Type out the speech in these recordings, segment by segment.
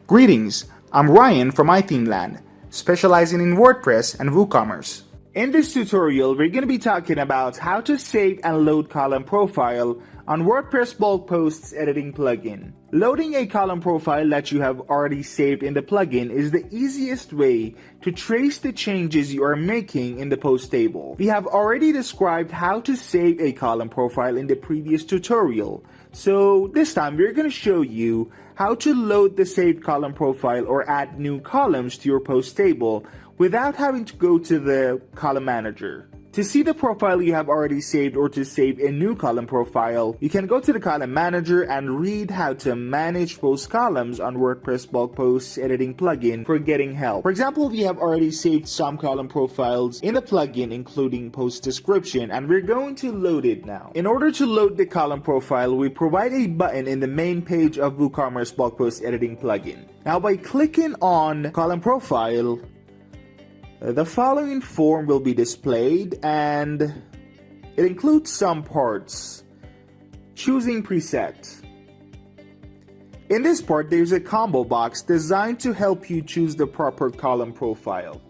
Greetings, I'm Ryan from iThemeland, specializing in WordPress and WooCommerce. In this tutorial, we're going to be talking about how to save and load column profile on WordPress Bulk Posts Editing plugin. Loading a column profile that you have already saved in the plugin is the easiest way to trace the changes you are making in the post table. We have already described how to save a column profile in the previous tutorial, so this time we're going to show you how to load the saved column profile or add new columns to your post table without having to go to the column manager. To see the profile you have already saved or to save a new column profile, you can go to the column manager and read how to manage post columns on WordPress Bulk Posts Editing plugin for getting help. For example, we have already saved some column profiles in the plugin, including post description, and we're going to load it now. In order to load the column profile, we provide a button in the main page of WooCommerce Bulk Post Editing plugin. Now, by clicking on column profile, the following form will be displayed, and it includes some parts. Choosing preset. In this part, there's a combo box designed to help you choose the proper column profile.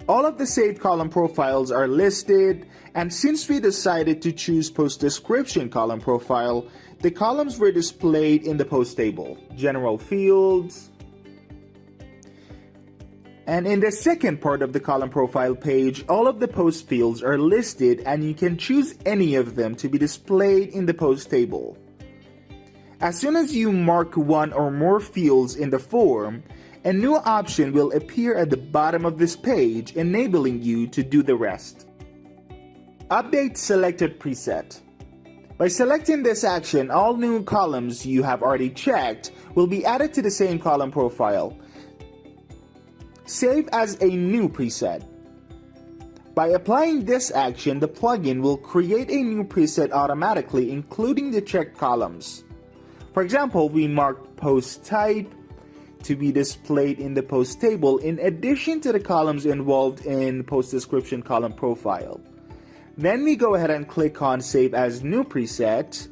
All of the saved column profiles are listed, and since we decided to choose post description column profile, the columns were displayed in the post table. General fields. And in the second part of the column profile page, all of the post fields are listed, and you can choose any of them to be displayed in the post table. As soon as you mark one or more fields in the form, a new option will appear at the bottom of this page, enabling you to do the rest. Update selected preset. By selecting this action, all new columns you have already checked will be added to the same column profile. Save as a new preset. By applying this action, the plugin will create a new preset automatically, including the checked columns. For example, we marked post type to be displayed in the post table in addition to the columns involved in post description column profile. Then we go ahead and click on Save as New Preset.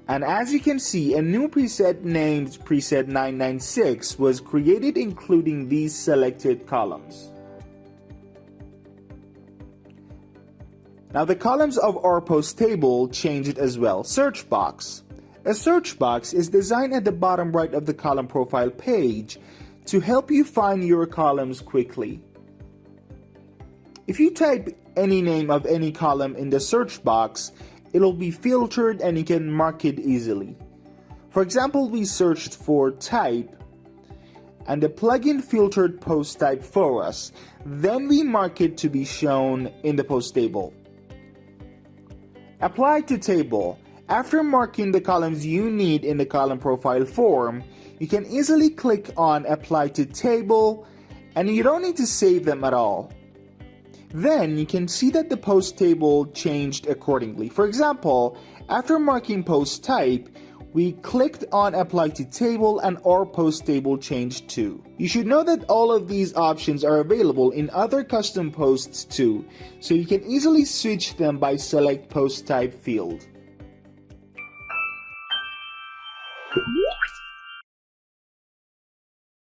And as you can see, a new preset named Preset 996 was created, including these selected columns. Now the columns of our post table changed as well. Search box. A search box is designed at the bottom right of the column profile page to help you find your columns quickly. If you type any name of any column in the search box, it'll be filtered and you can mark it easily. For example, we searched for type and the plugin filtered post type for us. Then we mark it to be shown in the post table. Apply to table. After marking the columns you need in the column profile form, you can easily click on Apply to Table, and you don't need to save them at all. Then you can see that the post table changed accordingly. For example, after marking post type, we clicked on Apply to Table and our post table changed too. You should know that all of these options are available in other custom posts too, so you can easily switch them by select post type field.